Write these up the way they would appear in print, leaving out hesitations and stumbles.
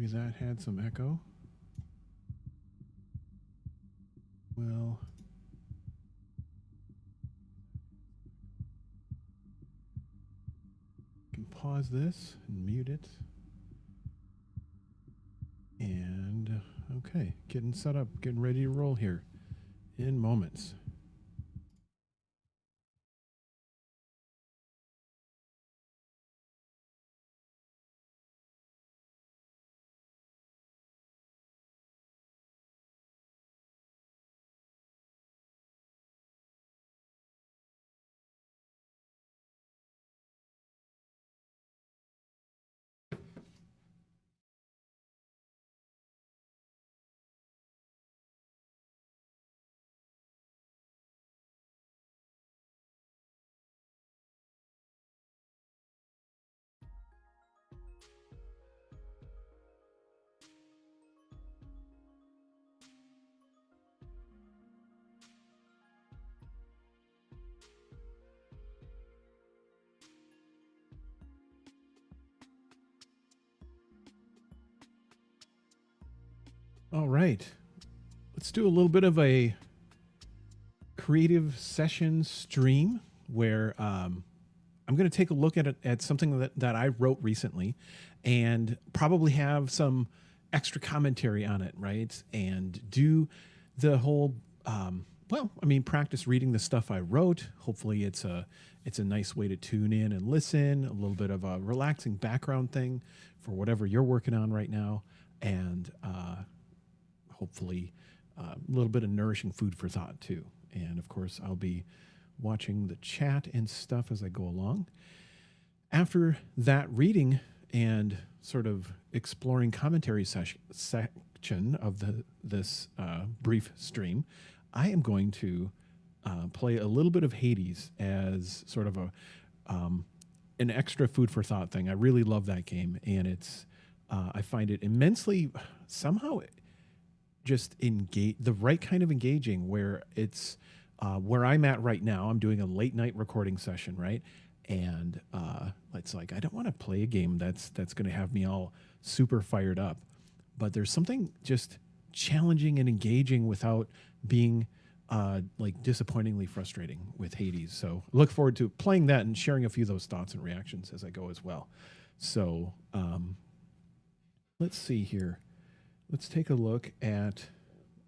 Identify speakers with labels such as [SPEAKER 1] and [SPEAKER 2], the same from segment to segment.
[SPEAKER 1] Maybe that had some echo. Well, I can pause this and mute it. And okay, getting set up, getting ready to roll here in moments. All right. Let's do a little bit of a creative session stream where I'm going to take a look at something that I wrote recently and probably have some extra commentary on it, right? And do the whole, practice reading the stuff I wrote. Hopefully it's a nice way to tune in and listen, a little bit of a relaxing background thing for whatever you're working on right now. And hopefully a little bit of nourishing food for thought too. And of course, I'll be watching the chat and stuff as I go along. After that reading and sort of exploring commentary section of this brief stream, I am going to play a little bit of Hades as sort of an extra food for thought thing. I really love that game, and it's I find it immensely somehow just the right kind of engaging, where it's where I'm at right now. I'm doing a late night recording session, right? And it's like, I don't want to play a game that's going to have me all super fired up, but there's something just challenging and engaging without being like disappointingly frustrating with Hades. So look forward to playing that and sharing a few of those thoughts and reactions as I go as well. So let's see here. Let's take a look at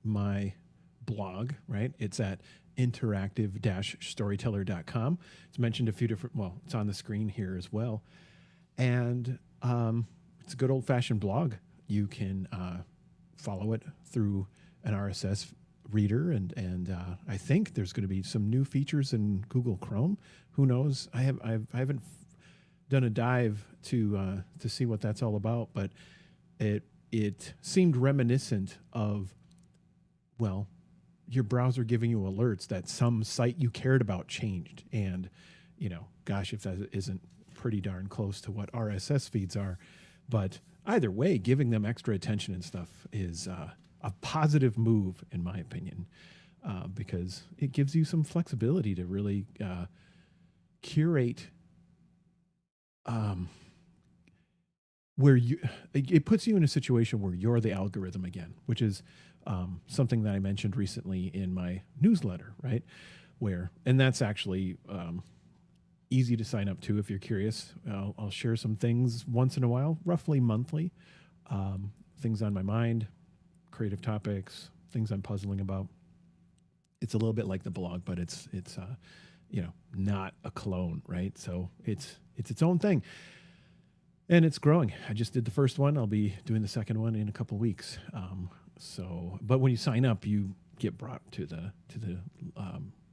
[SPEAKER 1] my blog, right? It's at interactive-storyteller.com. It's mentioned a few different, well, it's on the screen here as well. And it's a good old-fashioned blog. You can follow it through an RSS reader, and I think there's going to be some new features in Google Chrome. Who knows? I haven't done a dive to see what that's all about, but it seemed reminiscent of, well, your browser giving you alerts that some site you cared about changed. And, gosh, if that isn't pretty darn close to what RSS feeds are. But either way, giving them extra attention and stuff is a positive move, in my opinion, because it gives you some flexibility to really curate where it puts you in a situation where you're the algorithm again, which is something that I mentioned recently in my newsletter, right? And that's actually easy to sign up to if you're curious. I'll share some things once in a while, roughly monthly, things on my mind, creative topics, things I'm puzzling about. It's a little bit like the blog, but it's not a clone, right? So it's its own thing. And it's growing. I just did the first one. I'll be doing the second one in a couple weeks. But when you sign up, you get brought to the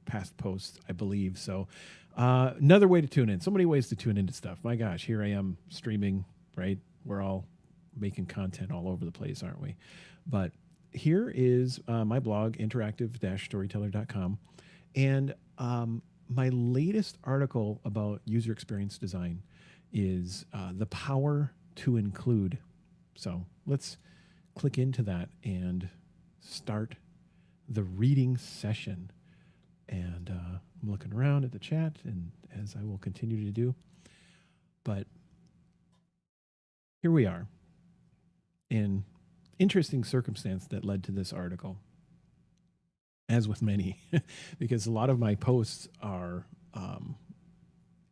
[SPEAKER 1] past posts, I believe. So another way to tune in. So many ways to tune into stuff. My gosh, here I am streaming, right? We're all making content all over the place, aren't we? But here is my blog, interactive-storyteller.com. And my latest article about user experience design is the power to include. So let's click into that and start the reading session. And I'm looking around at the chat, and as I will continue to do. But here we are. an interesting circumstance that led to this article, as with many, because a lot of my posts are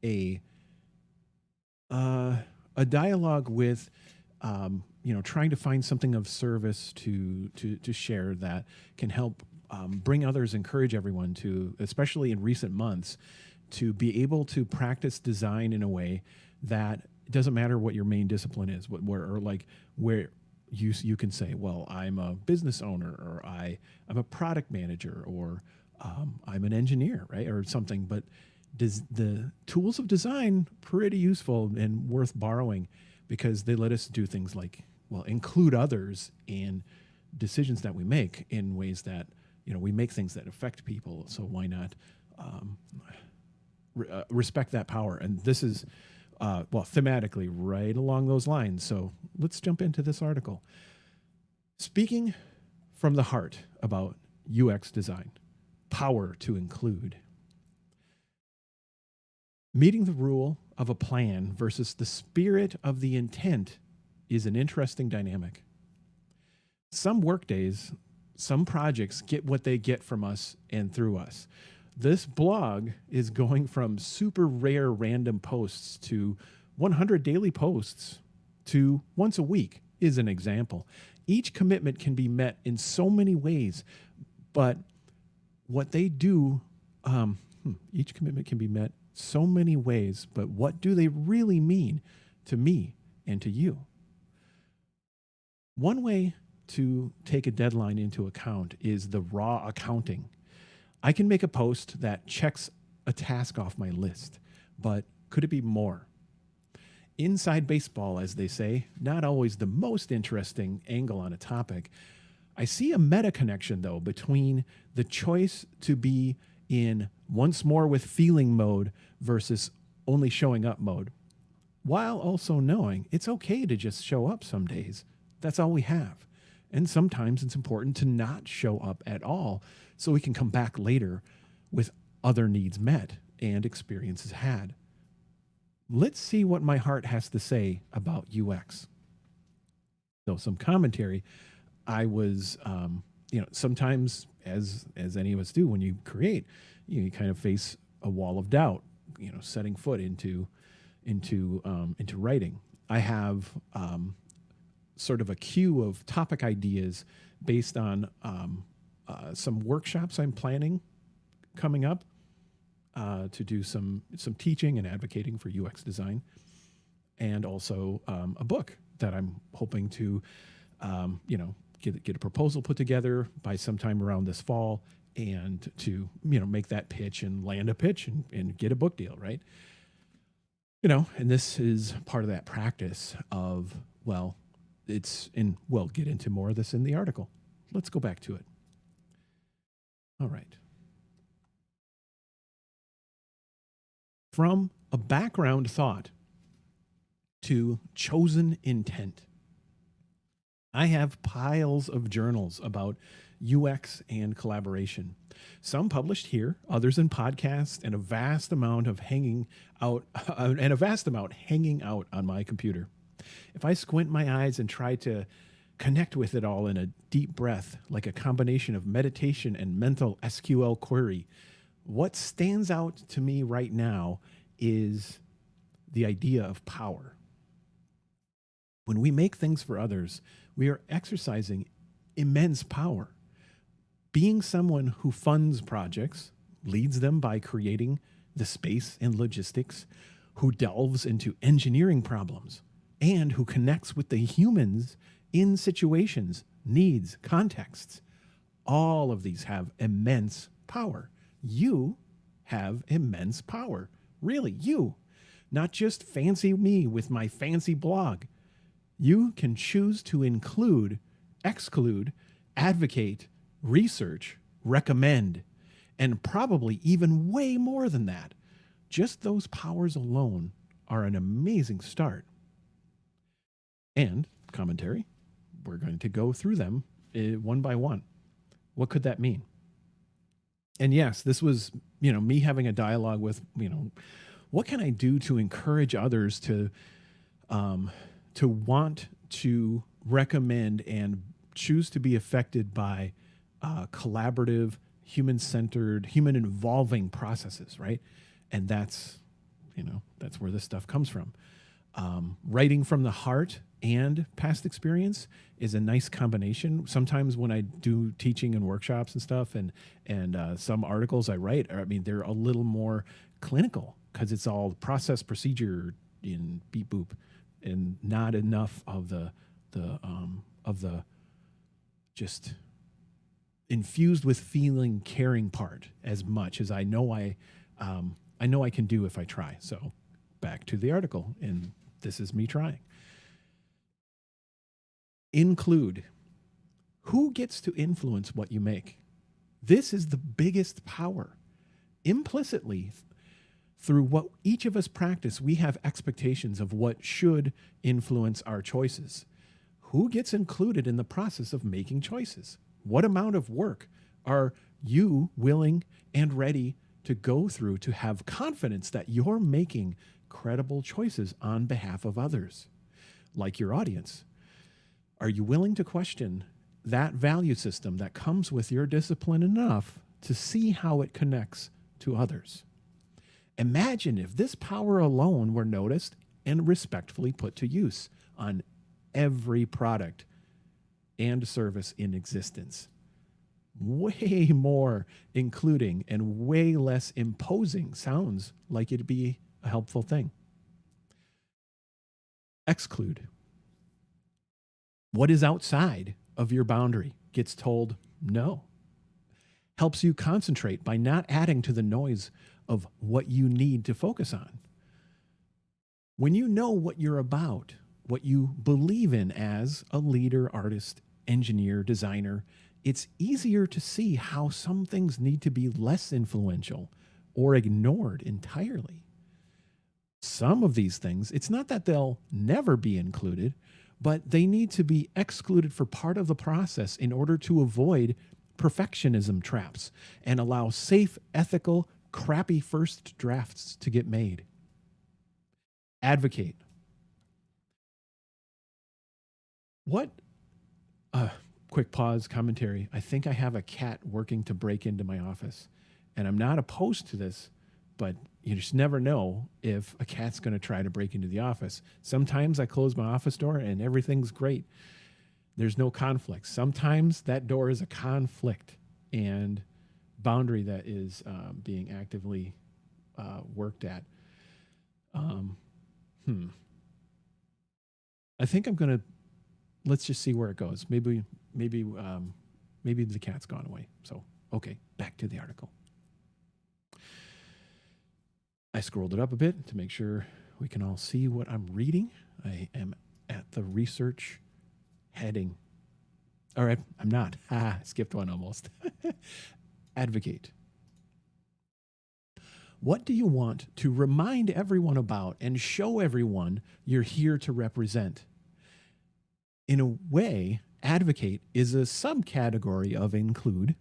[SPEAKER 1] a dialogue with trying to find something of service to share that can help bring others, encourage everyone to, especially in recent months, to be able to practice design in a way that it doesn't matter what your main discipline is, where you can say, well, I'm a business owner, or I'm a product manager, or I'm an engineer, right, or something. But the tools of design pretty useful and worth borrowing, because they let us do things like, well, include others in decisions that we make in ways that, we make things that affect people. So why not respect that power? And this is, thematically right along those lines. So let's jump into this article. Speaking from the heart about UX design, power to include. Meeting the rule of a plan versus the spirit of the intent is an interesting dynamic. Some workdays, some projects get what they get from us and through us. This blog is going from super rare random posts to 100 daily posts to once a week is an example. Each commitment can be met in so many ways, but what they do, each commitment can be met so many ways, but what do they really mean to me and to you? One way to take a deadline into account is the raw accounting. I can make a post that checks a task off my list, but could it be more? Inside baseball, as they say, not always the most interesting angle on a topic. I see a meta connection, though, between the choice to be in once more with feeling mode versus only showing up mode, while also knowing it's okay to just show up some days. That's all we have. And sometimes it's important to not show up at all so we can come back later with other needs met and experiences had. Let's see what my heart has to say about UX. So some commentary. I was, sometimes as any of us do when you create, you kind of face a wall of doubt, setting foot into writing. I have sort of a queue of topic ideas based on some workshops I'm planning coming up to do some teaching and advocating for UX design, and also a book that I'm hoping to get a proposal put together by sometime around this fall, and to make that pitch and land a pitch and get a book deal, right? And this is part of that practice of, we'll get into more of this in the article. Let's go back to it. All right. From a background thought to chosen intent. I have piles of journals about UX and collaboration. Some published here, others in podcasts, and a vast amount hanging out on my computer. If I squint my eyes and try to connect with it all in a deep breath, like a combination of meditation and mental SQL query, what stands out to me right now is the idea of power. When we make things for others, we are exercising immense power. Being someone who funds projects, leads them by creating the space and logistics, who delves into engineering problems, and who connects with the humans in situations, needs, contexts. All of these have immense power. You have immense power. Really, you. Not just fancy me with my fancy blog. You can choose to include, exclude, advocate, research, recommend, and probably even way more than that. Just those powers alone are an amazing start. And commentary, we're going to go through them one by one. What could that mean? And yes, this was, me having a dialogue with, what can I do to encourage others to want to recommend and choose to be affected by collaborative, human-centered, human-involving processes, right? And that's where this stuff comes from. Writing from the heart and past experience is a nice combination. Sometimes when I do teaching and workshops and stuff, and some articles I write, they're a little more clinical because it's all process, procedure, in beep boop, and not enough of the just infused with feeling, caring part as much as I know I can do if I try. So back to the article, and this is me trying. Include. Who gets to influence what you make? This is the biggest power. Implicitly, through what each of us practice, we have expectations of what should influence our choices. Who gets included in the process of making choices? What amount of work are you willing and ready to go through to have confidence that you're making credible choices on behalf of others, like your audience? Are you willing to question that value system that comes with your discipline enough to see how it connects to others? Imagine if this power alone were noticed and respectfully put to use on every product and service in existence. Way more including and way less imposing sounds like it'd be a helpful thing. Exclude. What is outside of your boundary gets told no. Helps you concentrate by not adding to the noise of what you need to focus on. When you know what you're about, what you believe in as a leader, artist, engineer, designer, it's easier to see how some things need to be less influential or ignored entirely. Some of these things, it's not that they'll never be included, but they need to be excluded for part of the process in order to avoid perfectionism traps and allow safe, ethical, crappy first drafts to get made. Advocate. What? Quick pause, commentary. I think I have a cat working to break into my office, and I'm not opposed to this, but you just never know if a cat's going to try to break into the office. Sometimes I close my office door and everything's great. There's no conflict. Sometimes that door is a conflict and boundary that is being actively worked at. I think I'm going to, let's just see where it goes. Maybe the cat's gone away. So, okay, back to the article. I scrolled it up a bit to make sure we can all see what I'm reading. I am at the research heading. All right, I'm not. Skipped one almost. Advocate. What do you want to remind everyone about and show everyone you're here to represent? In a way, advocate is a subcategory of include.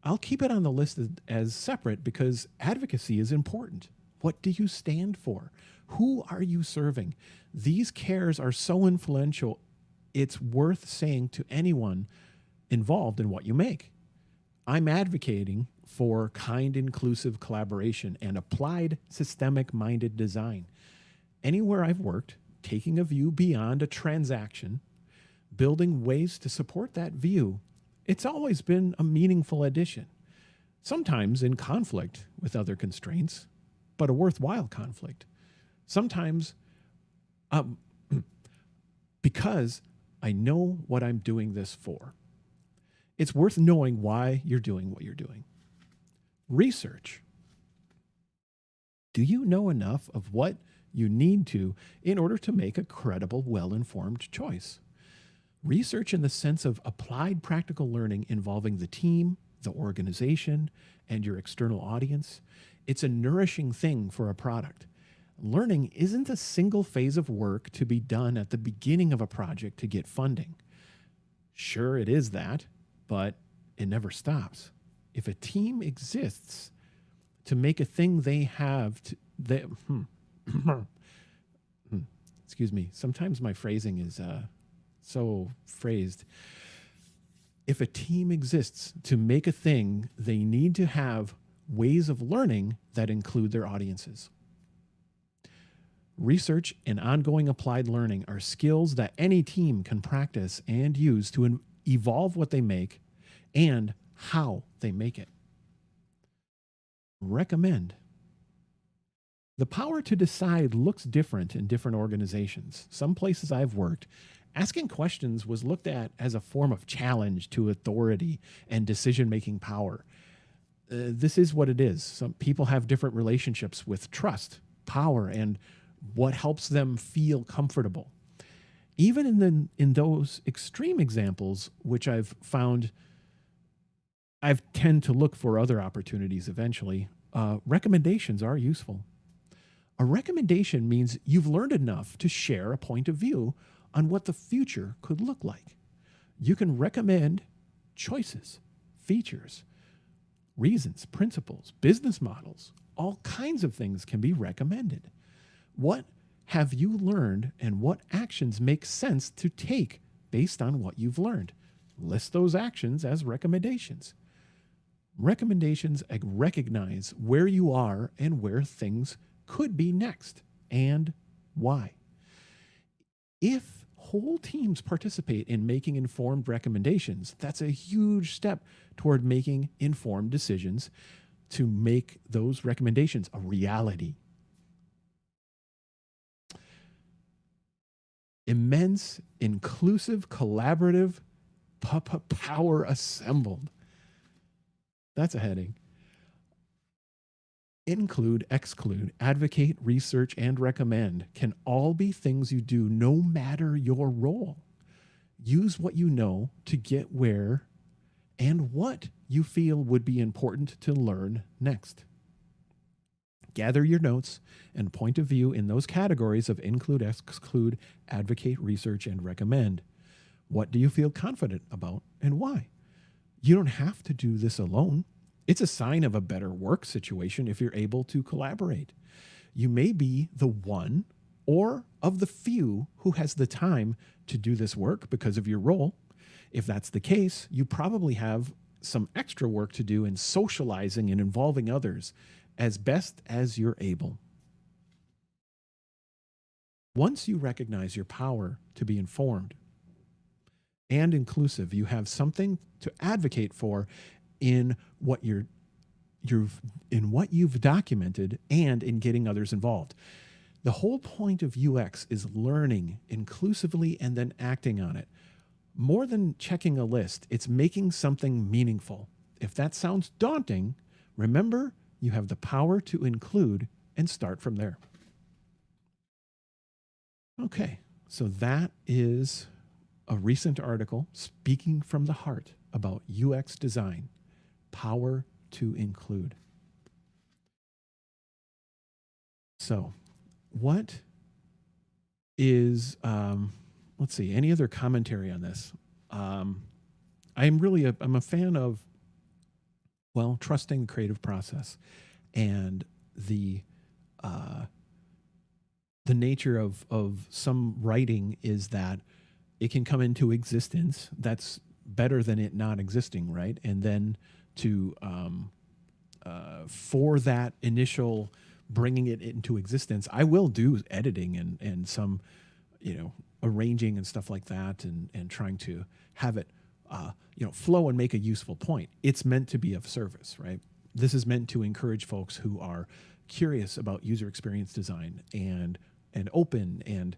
[SPEAKER 1] I'll keep it on the list as separate because advocacy is important. What do you stand for? Who are you serving? These cares are so influential, it's worth saying to anyone involved in what you make. I'm advocating for kind, inclusive collaboration and applied, systemic-minded design. Anywhere I've worked, taking a view beyond a transaction, building ways to support that view, it's always been a meaningful addition. Sometimes in conflict with other constraints, but a worthwhile conflict. Sometimes because I know what I'm doing this for. It's worth knowing why you're doing what you're doing. Research. Do you know enough of what you need to in order to make a credible, well-informed choice? Research in the sense of applied practical learning involving the team, the organization, and your external audience. It's a nourishing thing for a product. Learning isn't a single phase of work to be done at the beginning of a project to get funding. Sure, it is that, but it never stops. If a team exists to make a thing they have to, excuse me, sometimes my phrasing is so phrased. If a team exists to make a thing, they need to have ways of learning that include their audiences. Research and ongoing applied learning are skills that any team can practice and use to evolve what they make and how they make it. Recommend. The power to decide looks different in different organizations. Some places I've worked, asking questions was looked at as a form of challenge to authority and decision-making power. This is what it is. Some people have different relationships with trust, power, and what helps them feel comfortable. Even in those extreme examples, which I've found, I tend to look for other opportunities eventually, recommendations are useful. A recommendation means you've learned enough to share a point of view on what the future could look like. You can recommend choices, features, reasons, principles, business models. All kinds of things can be recommended. What have you learned and what actions make sense to take based on what you've learned? List those actions as recommendations. Recommendations recognize where you are and where things could be next and why. If whole teams participate in making informed recommendations, that's a huge step toward making informed decisions to make those recommendations a reality. Immense, inclusive, collaborative power assembled. That's a heading. Include, exclude, advocate, research, and recommend can all be things you do no matter your role. Use what you know to get where and what you feel would be important to learn next. Gather your notes and point of view in those categories of include, exclude, advocate, research, and recommend. What do you feel confident about and why? You don't have to do this alone. It's a sign of a better work situation if you're able to collaborate. You may be the one or of the few who has the time to do this work because of your role. If that's the case, you probably have some extra work to do in socializing and involving others as best as you're able. Once you recognize your power to be informed and inclusive, you have something to advocate for in what you've documented and in getting others involved. The whole point of UX is learning inclusively and then acting on it. More than checking a list, it's making something meaningful. If that sounds daunting, remember you have the power to include and start from there. Okay, so that is a recent article speaking from the heart about UX design. Power to include. So what is, let's see, any other commentary on this? I'm a fan of, well, trusting the creative process and the nature of some writing is that it can come into existence. That's better than it not existing, right? And then to for that initial bringing it into existence, I will do editing and some, arranging and stuff like that, and trying to have it, flow and make a useful point. It's meant to be of service, right? This is meant to encourage folks who are curious about user experience design and open and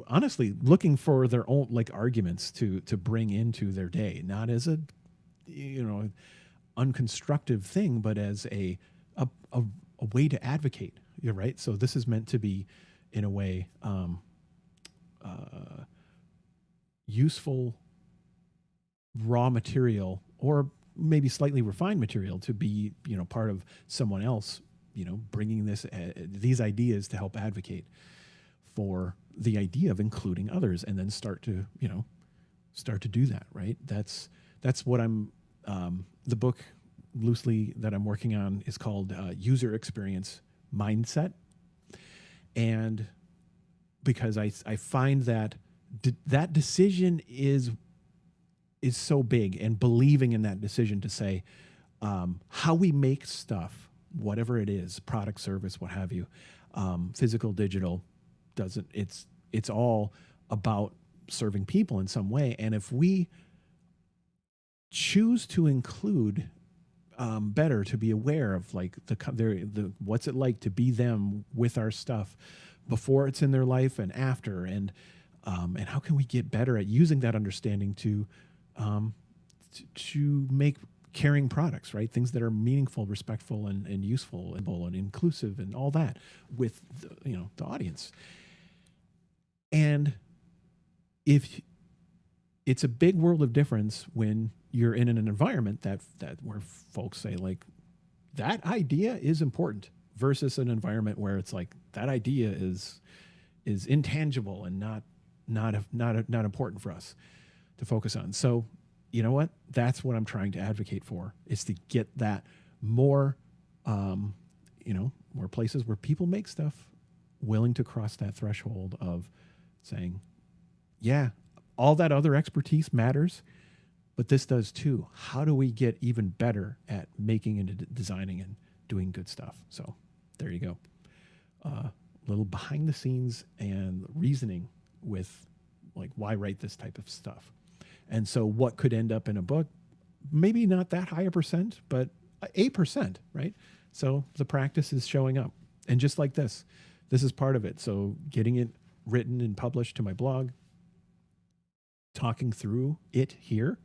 [SPEAKER 1] honestly looking for their own arguments to bring into their day, not as a unconstructive thing, but as a way to advocate. You're right. So this is meant to be, in a way, useful raw material, or maybe slightly refined material to be, part of someone else, bringing these ideas to help advocate for the idea of including others, and then start to do that. Right. That's what I'm. The book loosely that I'm working on is called User Experience Mindset. And because I find that that decision is so big, and believing in that decision to say, how we make stuff, whatever it is, product, service, what have you, physical, digital, doesn't, it's all about serving people in some way. And if we choose to include better, to be aware of like the what's it like to be them with our stuff before it's in their life and after, and how can we get better at using that understanding to make caring products, right? Things that are meaningful, respectful, and useful, and inclusive, and all that with the audience. And if it's a big world of difference when you're in an environment that where folks say like that idea is important versus an environment where it's like that idea is intangible and not important for us to focus on. So you know what? That's what I'm trying to advocate for, is to get that more, more places where people make stuff willing to cross that threshold of saying, yeah, all that other expertise matters, but this does too. How do we get even better at making and designing and doing good stuff? So there you go. A little behind the scenes and reasoning with like why write this type of stuff. And so what could end up in a book, maybe not that high a percent, but 8%, right? So the practice is showing up. And just like this is part of it. So getting it written and published to my blog, talking through it here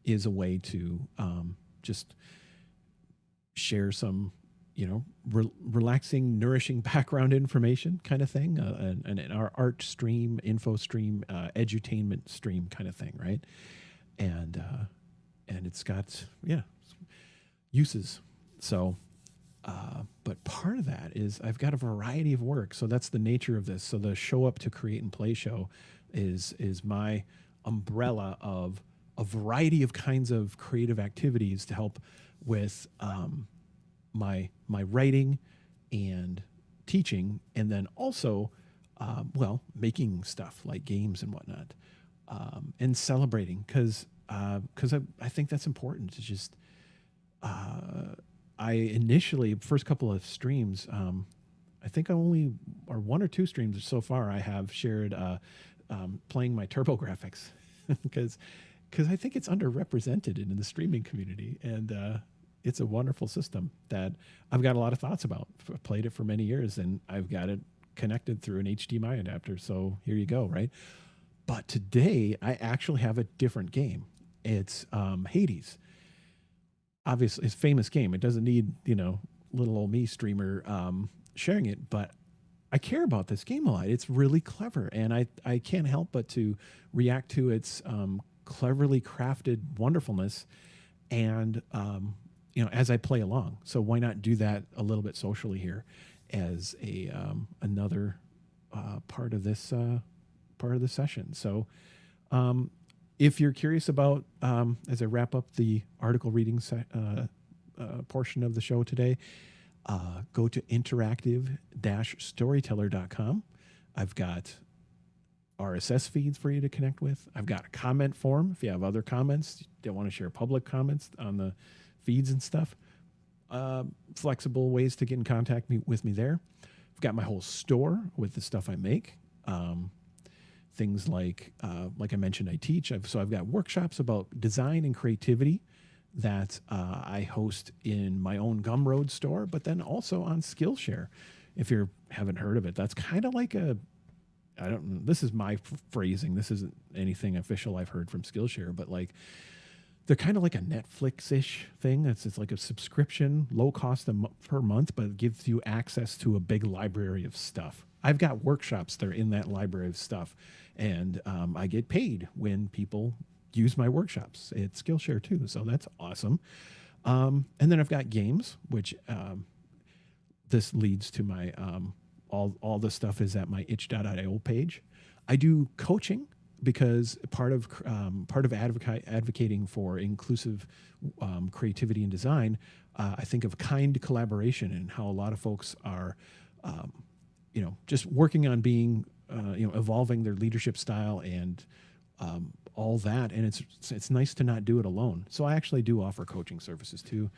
[SPEAKER 1] is a way to just share some, relaxing, nourishing background information kind of thing, and our art stream, info stream, edutainment stream kind of thing, right? And it's got uses. So, but part of that is I've got a variety of work. So that's the nature of this. So the Show Up to Create and Play show is my umbrella of a variety of kinds of creative activities to help with my writing and teaching, and then also making stuff like games and whatnot, and celebrating, because I think that's important. To just I initially, first couple of streams, I think I only, or one or two streams so far, I have shared playing my TurboGrafx because I think it's underrepresented in the streaming community, and it's a wonderful system that I've got a lot of thoughts about. I've played it for many years, and I've got it connected through an HDMI adapter. So here you go, right? But today I actually have a different game. It's Hades. Obviously, it's a famous game. It doesn't need, little old me streamer sharing it, but I care about this game a lot. It's really clever, and I can't help but to react to its cleverly crafted wonderfulness, and as I play along. So why not do that a little bit socially here as a another part of this session. So if you're curious about, as I wrap up the article reading portion of the show today, go to interactive-storyteller.com. I've got RSS feeds for you to connect with. I've got a comment form. If you have other comments, you don't want to share public comments on the feeds and stuff, flexible ways to get in contact with me there. I've got my whole store with the stuff I make. Things like I mentioned, I teach. So I've got workshops about design and creativity that I host in my own Gumroad store, but then also on Skillshare. If you haven't heard of it, that's kind of like this is my phrasing. This isn't anything official I've heard from Skillshare, but they're kind of like a Netflix-ish thing. It's like a subscription, low cost per month, but it gives you access to a big library of stuff. I've got workshops that are in that library of stuff, and I get paid when people use my workshops. It's Skillshare too, so that's awesome. And then I've got games, which this leads to my all the stuff is at my itch.io page. I do coaching, because part of advocating for inclusive creativity and design, I think of kind collaboration, and how a lot of folks are, just working on being evolving their leadership style and all that. And it's nice to not do it alone. So I actually do offer coaching services too.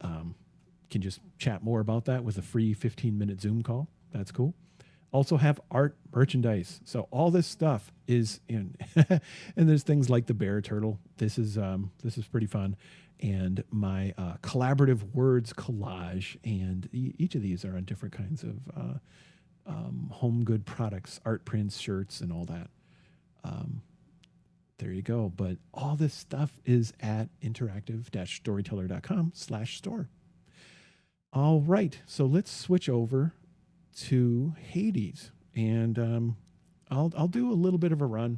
[SPEAKER 1] Can just chat more about that with a free 15-minute Zoom call. That's cool. Also have art merchandise. So all this stuff is in, and there's things like the bear turtle. This is pretty fun. And my collaborative words collage. And each of these are on different kinds of home good products, art prints, shirts, and all that. There you go. But all this stuff is at interactive-storyteller.com/store. All right. So let's switch over to Hades, and I'll do a little bit of a run.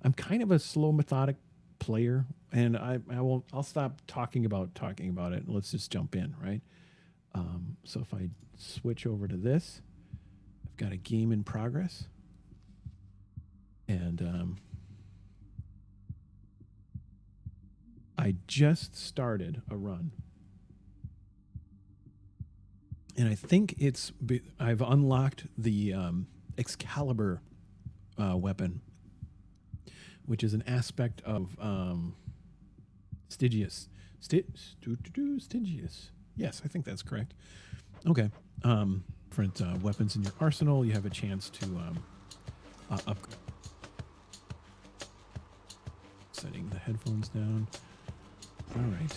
[SPEAKER 1] I'm kind of a slow, methodic player, and I'll stop talking about it. Let's just jump in, right? So if I switch over to this, I've got a game in progress, and I just started a run. And I think I've unlocked the Excalibur weapon, which is an aspect of Stygius. Stygius. Yes, I think that's correct. Okay. Different weapons in your arsenal. You have a chance to upgrade. Setting the headphones down. All right.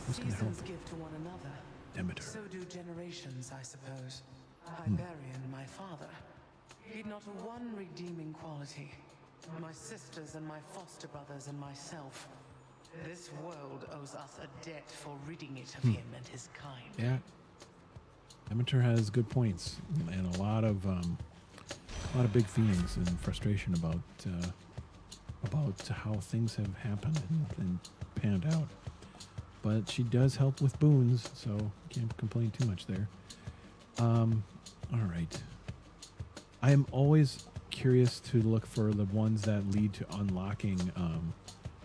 [SPEAKER 1] Who's going to help?
[SPEAKER 2] Give to one another.
[SPEAKER 1] Demeter.
[SPEAKER 2] So do generations, I suppose. Hyperion, my father. He'd not one redeeming quality. My sisters and my foster brothers and myself. This world owes us a debt for ridding it of him and his kind.
[SPEAKER 1] Yeah. Demeter has good points and a lot of big feelings and frustration about how things have happened and panned out. But she does help with boons, so can't complain too much there. All right. I am always curious to look for the ones that lead to unlocking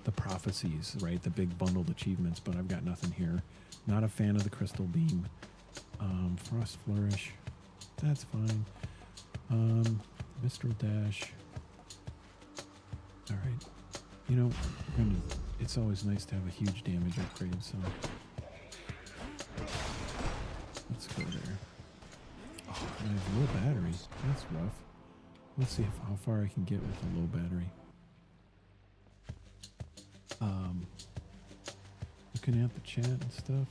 [SPEAKER 1] the prophecies, right? The big bundled achievements, but I've got nothing here. Not a fan of the crystal beam. Frost flourish. That's fine. Mistral dash. All right. You know, it's always nice to have a huge damage upgrade, so let's go there. Oh, I have low battery. That's rough. Let's see how far I can get with a low battery. Looking at the chat and stuff.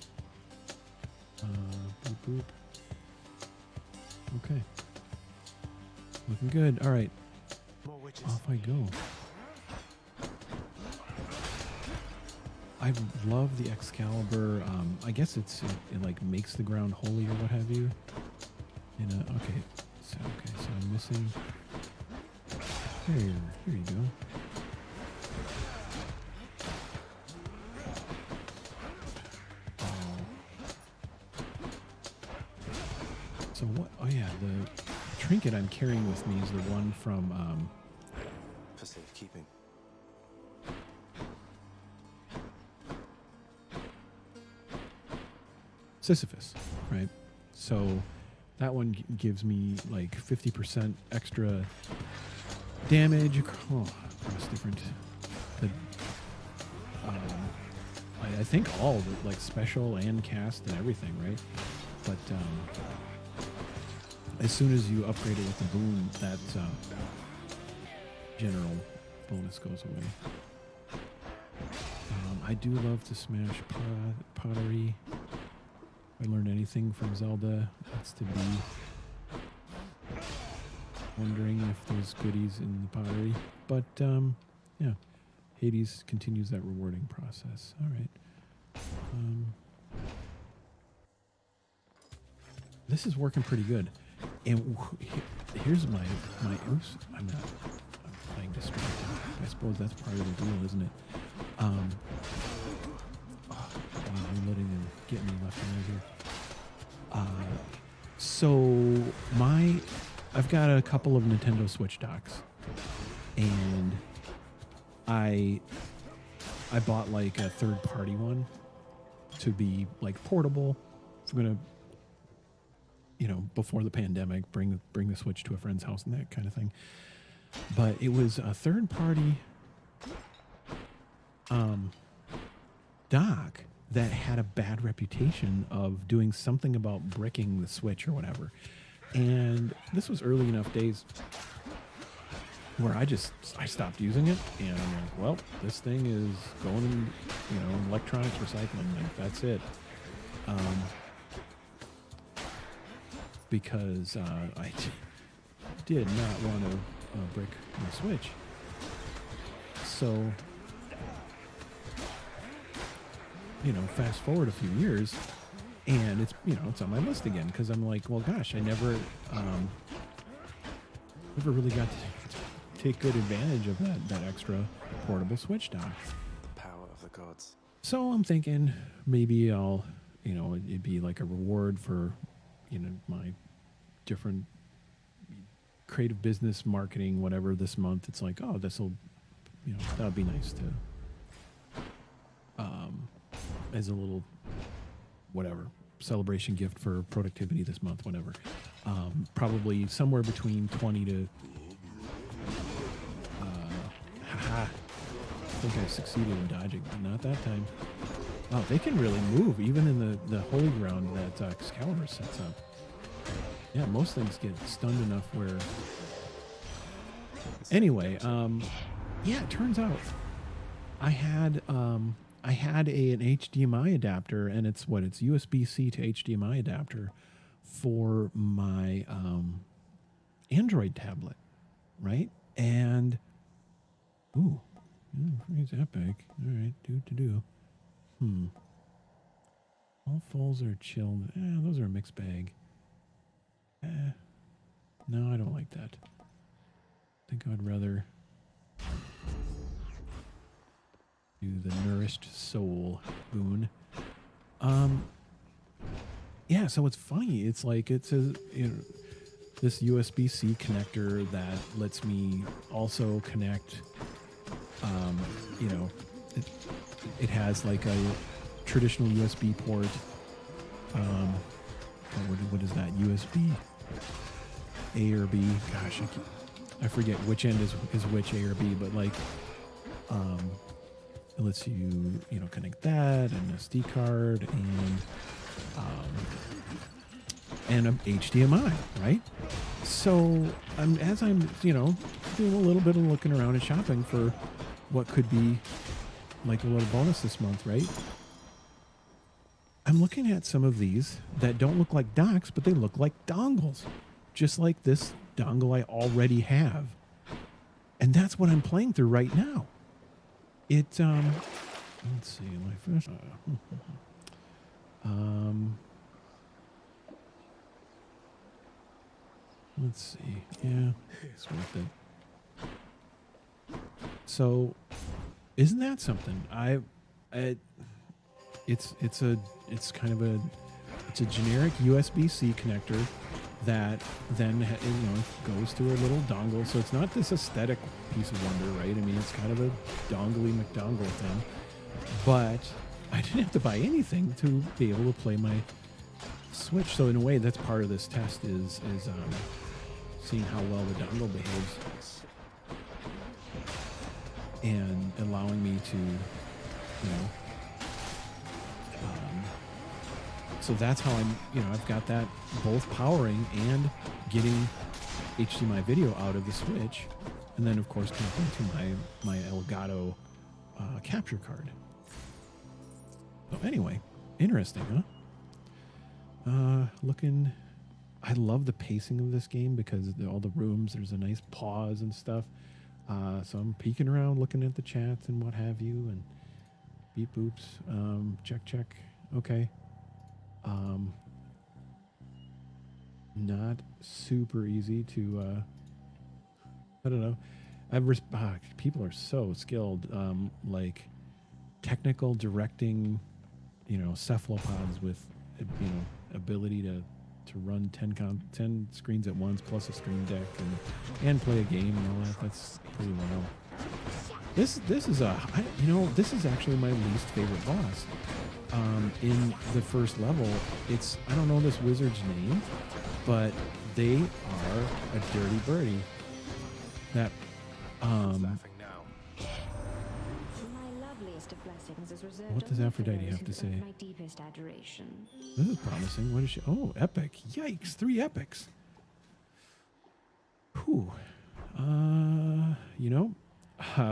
[SPEAKER 1] Boop, boop. Okay. Looking good. All right. Off I go. I love the Excalibur. I guess it like makes the ground holy or what have you. Okay, so I'm missing. Here you go. So what? Oh yeah, the trinket I'm carrying with me is the one from
[SPEAKER 3] for safekeeping.
[SPEAKER 1] Sisyphus, right? So that one gives me like 50% extra damage across different. I think all of it, like special and cast and everything, right? But as soon as you upgrade it with the boon, that general bonus goes away. I do love to smash pottery. If I learned anything from Zelda, it's to be wondering if there's goodies in the pottery. But, yeah, Hades continues that rewarding process. All right. This is working pretty good. And here's my oops, I'm playing distracted. I suppose that's part of the deal, isn't it? I'm letting them get me left and right here. So I've got a couple of Nintendo Switch docks, and I bought like a third-party one to be like portable. If I'm gonna, before the pandemic, bring the Switch to a friend's house and that kind of thing. But it was a third party dock that had a bad reputation of doing something about bricking the Switch or whatever. And this was early enough days where I stopped using it, and I'm like, well, this thing is going in, electronics recycling. Like, that's it. Because I did not want to brick my Switch. So, fast forward a few years, and it's it's on my list again, because I'm like, well, gosh, I never really got to take good advantage of that extra portable Switch dock.
[SPEAKER 3] The power of the gods.
[SPEAKER 1] So I'm thinking maybe I'll, it'd be like a reward for, my different creative business marketing, whatever, this month. It's like, oh, this'll, that would be nice to, as a little, whatever, celebration gift for productivity this month, whatever. Probably somewhere between 20 to, I think I succeeded in dodging, but not that time. Oh, they can really move, even in the holy ground that Excalibur sets up. Yeah, most things get stunned enough where... Anyway, yeah, it turns out I had an HDMI adapter, and it's USB-C to HDMI adapter for my Android tablet, right? And ooh, raise that back. All right, do. All falls are chilled. Those are a mixed bag. No, I don't like that. I think I'd rather do the nourished soul boon. Yeah, so it's funny. It's like it's a this USB-C connector that lets me also connect. It has like a traditional USB port. What is that? USB A or B? Gosh, I forget which end is which, A or B, but like, it lets you connect that and SD card and an HDMI, right? So as I'm doing a little bit of looking around and shopping for what could be like a little bonus this month, right? I'm looking at some of these that don't look like docks, but they look like dongles, just like this dongle I already have. And that's what I'm playing through right now. Let's see, my first, let's see, yeah, it's worth it. So, isn't that something? It's kind of a generic USB-C connector that then goes to a little dongle. So it's not this aesthetic piece of wonder, right? I mean, it's kind of a dongly McDongle thing. But I didn't have to buy anything to be able to play my Switch. So in a way, that's part of this test is seeing how well the dongle behaves and allowing me to, so that's how I've got that both powering and getting HDMI video out of the Switch, and then of course connecting to my Elgato capture card. So anyway, interesting, huh? I love the pacing of this game because all the rooms, there's a nice pause and stuff. So I'm peeking around, looking at the chats and what have you, and beep boops, check, okay. Not super easy to, I don't know. People are so skilled, like technical directing, cephalopods with, ability to run 10 screens at once plus a screen deck and play a game and all that. That's pretty wild. This is actually my least favorite boss. in the first level, I don't know this wizard's name, but they are a dirty birdie that
[SPEAKER 3] Laughing now.
[SPEAKER 4] My loveliest of blessings is reserved
[SPEAKER 1] What does
[SPEAKER 4] only for
[SPEAKER 1] Aphrodite
[SPEAKER 4] those
[SPEAKER 1] have
[SPEAKER 4] who
[SPEAKER 1] to
[SPEAKER 4] deserve
[SPEAKER 1] say?
[SPEAKER 4] My deepest adoration.
[SPEAKER 1] this is promising. What is she? Oh, epic. Yikes, 3 epics. Whew. You know,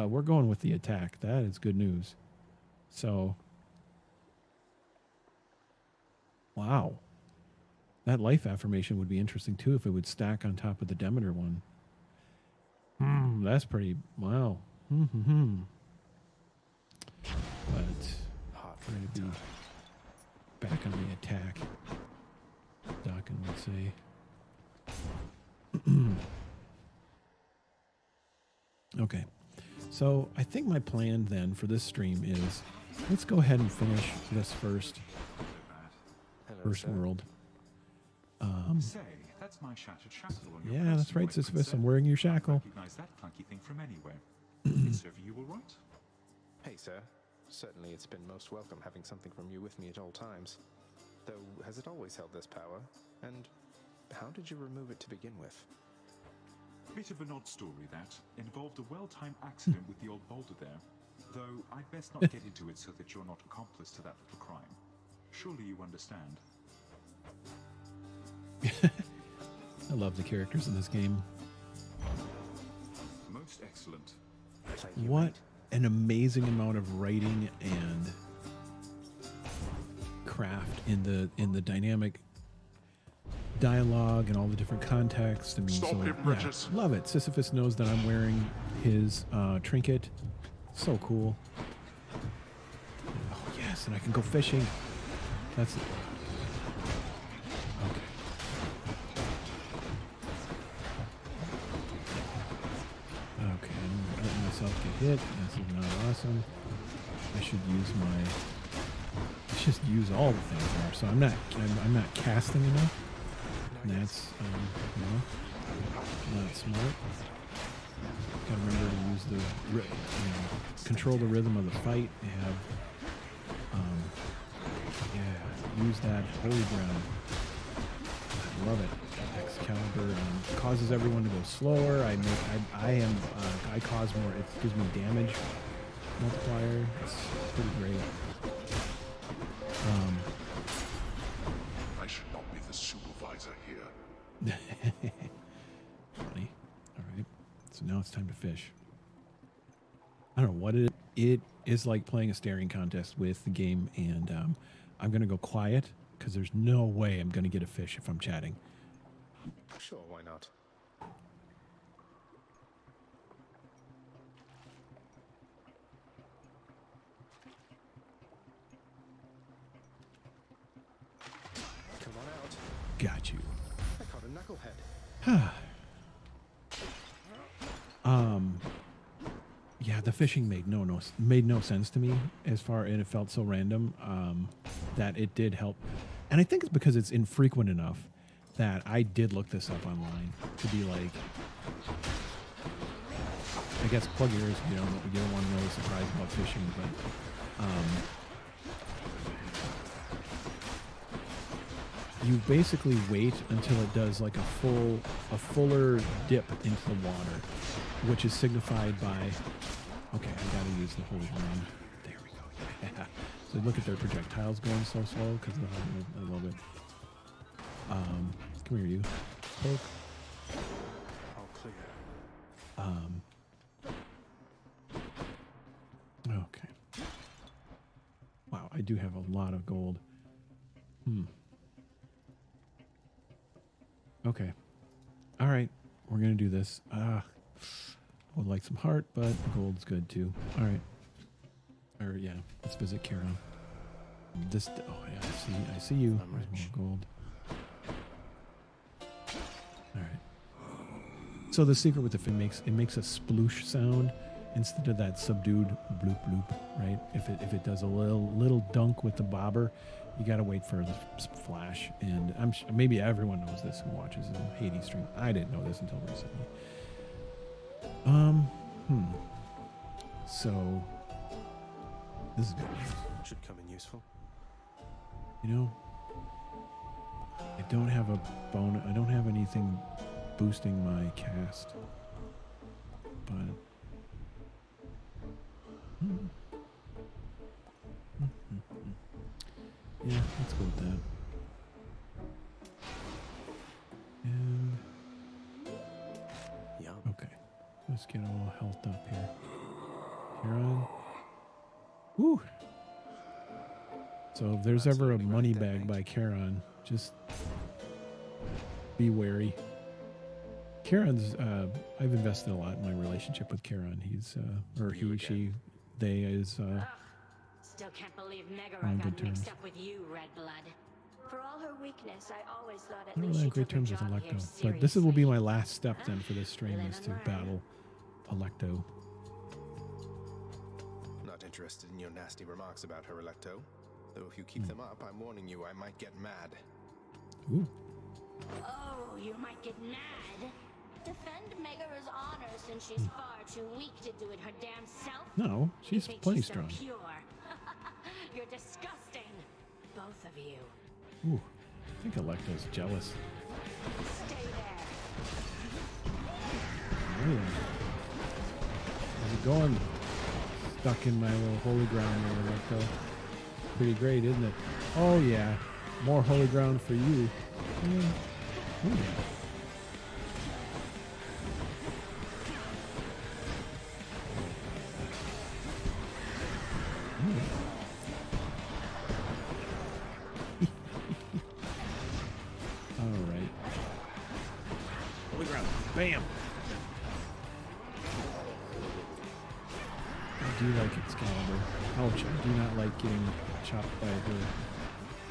[SPEAKER 1] we're going with the attack. That is good news. So, wow. That life affirmation would be interesting too if it would stack on top of the Demeter one. That's pretty, wow. But we're going to be back on the attack, Dockin would say. Okay, so I think my plan then for this stream is let's go ahead and finish this first
[SPEAKER 3] Hello, sir.
[SPEAKER 1] world.
[SPEAKER 5] Say, that's my shattered shackle on your
[SPEAKER 1] Yeah, that's
[SPEAKER 5] person,
[SPEAKER 1] right,
[SPEAKER 5] White
[SPEAKER 1] Sisyphus. I'm
[SPEAKER 5] Princess.
[SPEAKER 1] wearing your
[SPEAKER 5] I
[SPEAKER 1] shackle.
[SPEAKER 5] recognize that clunky thing from anywhere. It's serve you all right?
[SPEAKER 3] Hey, sir. Certainly it's been most welcome having something from you with me at all times. Though, has it always held this power? And how did you remove it to begin with?
[SPEAKER 5] Bit of an odd story that involved a well-timed accident with the old boulder there. Though I'd best not get into it so that you're not accomplice to that little crime. Surely you understand.
[SPEAKER 1] I love the characters in this game.
[SPEAKER 5] Most excellent.
[SPEAKER 3] Thank you,
[SPEAKER 1] What
[SPEAKER 3] mate.
[SPEAKER 1] an amazing amount of writing and craft in the dynamic dialogue and all the different contexts. I mean,
[SPEAKER 6] Stop
[SPEAKER 1] so
[SPEAKER 6] him,
[SPEAKER 1] yeah,
[SPEAKER 6] Regis.
[SPEAKER 1] love it. Sisyphus knows that I'm wearing his trinket. So cool. Oh yes, and I can go fishing. That's okay. Okay, I'm letting myself get hit. This is not awesome. I should use let's just use all the things there. So I'm not casting enough. And that's not smart. Gotta remember to use control the rhythm of the fight. You have use that holy ground. I love it. Excalibur causes everyone to go slower. I cause more. It gives me damage multiplier. It's pretty great.
[SPEAKER 6] I should not be the supervisor here.
[SPEAKER 1] Funny. All right. So now it's time to fish. I don't know what it is like playing a staring contest with the game, and I'm gonna go quiet because there's no way I'm gonna get a fish if I'm chatting.
[SPEAKER 3] Sure, why not? Come on out.
[SPEAKER 1] Got you.
[SPEAKER 3] I caught a knucklehead.
[SPEAKER 1] Yeah, the fishing made no sense to me and it felt so random that it did help. And I think it's because it's infrequent enough that I did look this up online to be like, I guess plug your ears if you don't want to know the surprise about fishing, but you basically wait until it does like a fuller dip into the water, which is signified by, okay, I gotta use the holy ground. There we go. Yeah. So look at their projectiles going so slow because I love it. Come here, you. Poke.
[SPEAKER 3] All clear.
[SPEAKER 1] Okay. Wow, I do have a lot of gold. Okay. All right, we're gonna do this. I would like some heart, but gold's good too. All right. Or yeah, let's visit Charon. Oh yeah, I see you.
[SPEAKER 3] I'm
[SPEAKER 1] There's
[SPEAKER 3] rich.
[SPEAKER 1] more gold. All right. So the secret with the fin makes a sploosh sound instead of that subdued bloop bloop, right? If it does a little dunk with the bobber, you gotta wait for the flash. And maybe everyone knows this who watches the Hades stream. I didn't know this until recently. So this is good news.
[SPEAKER 3] Should come in useful.
[SPEAKER 1] You know, I don't have a bone. I don't have anything boosting my cast. But yeah, let's go with that. And
[SPEAKER 7] Yum.
[SPEAKER 1] okay, let's get all healthed up here. Kieran. Woo. So if there's
[SPEAKER 3] That's
[SPEAKER 1] ever a
[SPEAKER 3] something
[SPEAKER 1] money
[SPEAKER 3] right there,
[SPEAKER 1] bag
[SPEAKER 3] mate.
[SPEAKER 1] by Charon, just be wary. Charon's, I've invested a lot in my relationship with Charon. He's, or
[SPEAKER 3] You
[SPEAKER 1] he, she, they is,
[SPEAKER 8] Still can't believe Megara
[SPEAKER 1] on
[SPEAKER 8] got
[SPEAKER 1] good
[SPEAKER 8] mixed
[SPEAKER 1] terms.
[SPEAKER 8] up with you, Redblood.
[SPEAKER 4] For all her weakness, I always thought at
[SPEAKER 1] I don't
[SPEAKER 4] least
[SPEAKER 1] really
[SPEAKER 4] she
[SPEAKER 1] have great
[SPEAKER 4] took her
[SPEAKER 1] terms with
[SPEAKER 4] job here
[SPEAKER 1] Electo. But this will be
[SPEAKER 4] seriously.
[SPEAKER 1] my last step then for this stream
[SPEAKER 8] Live
[SPEAKER 1] is
[SPEAKER 8] and
[SPEAKER 1] to
[SPEAKER 8] learn.
[SPEAKER 1] battle Electo.
[SPEAKER 3] Not interested in your nasty remarks about her, Electo. Though if you keep them up, I'm warning you, I might get mad.
[SPEAKER 1] Ooh.
[SPEAKER 8] Oh, you might get mad. Defend Megara's honor since she's far too weak to do it her damn self.
[SPEAKER 1] No,
[SPEAKER 8] You
[SPEAKER 1] she's
[SPEAKER 8] think
[SPEAKER 1] plenty
[SPEAKER 8] she's so
[SPEAKER 1] strong.
[SPEAKER 8] pure. You're disgusting, both of you.
[SPEAKER 1] Ooh. I think Electo's jealous.
[SPEAKER 8] Stay there.
[SPEAKER 1] Oh, yeah. How's it going? Stuck in my little holy ground there, Electo. Pretty great, isn't it? Oh, yeah. More holy ground for you. Yeah. Oh, yeah. All right. Holy ground. Bam. I do like Excalibur. Ouch, I do not like getting chopped by her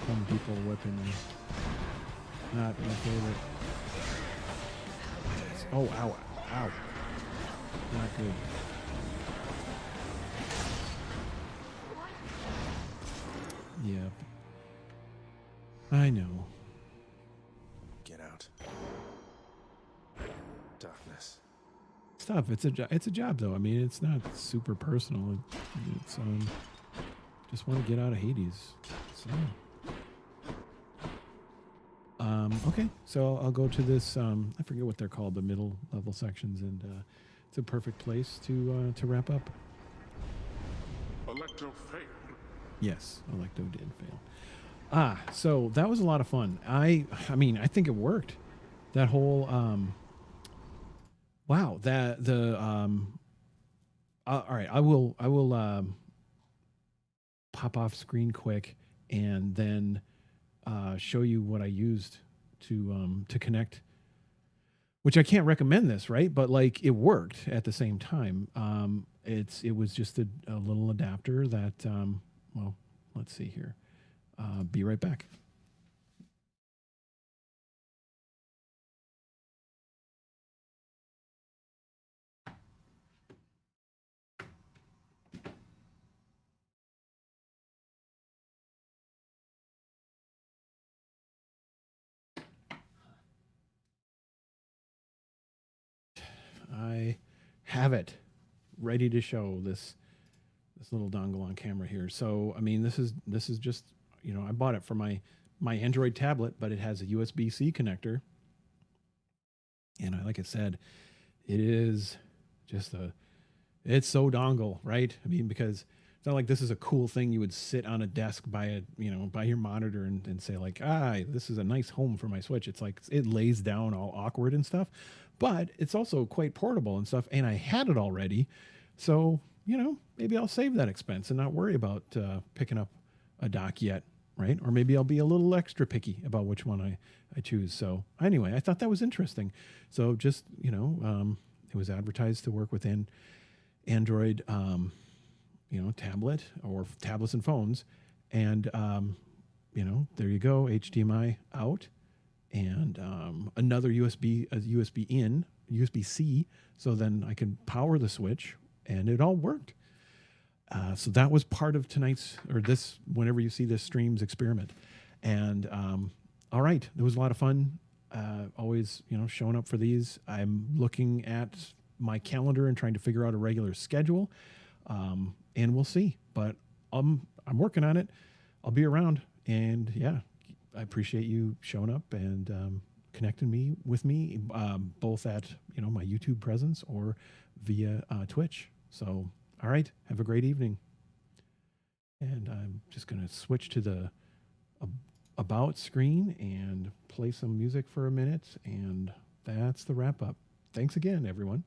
[SPEAKER 1] Home People whipping me. Not my favorite. Oh, ow, ow. Not good. Yep. I know.
[SPEAKER 3] Get out. Darkness.
[SPEAKER 1] Stuff. It's a job though. I mean, it's not super personal. It's just want to get out of Hades. So okay. So I'll go to this I forget what they're called, the middle level sections, and it's a perfect place to wrap up.
[SPEAKER 6] Electro failed.
[SPEAKER 1] Yes, Electo did fail. So that was a lot of fun. I mean, I think it worked. That whole wow, that the all right, I will pop off screen quick and then show you what I used to connect, which I can't recommend this, right? But like it worked at the same time. It was just a little adapter that well, let's see here. Be right back. I have it ready to show this little dongle on camera here. So I mean, this is just, you know, I bought it for my Android tablet, but it has a USB-C connector, and like I said, it is just it's so dongle, right? I mean, because it's not like this is a cool thing you would sit on a desk by your monitor and say like, this is a nice home for my Switch. It's like it lays down all awkward and stuff, but it's also quite portable and stuff. And I had it already, so you know, maybe I'll save that expense and not worry about picking up a dock yet, right? Or maybe I'll be a little extra picky about which one I choose. So anyway, I thought that was interesting. So just, you know, it was advertised to work within Android, you know, tablet or tablets and phones. And, you know, there you go, HDMI out and another USB in, USB-C. So then I can power the Switch, and it all worked. So that was part of tonight's, or this, whenever you see this stream's experiment. And all right, it was a lot of fun. Always, you know, showing up for these. I'm looking at my calendar and trying to figure out a regular schedule. And we'll see. But I'm working on it. I'll be around. And yeah, I appreciate you showing up and connecting with me, both at my YouTube presence or via Twitch. So, all right, have a great evening. And I'm just going to switch to the about screen and play some music for a minute, and that's the wrap up. Thanks again, everyone.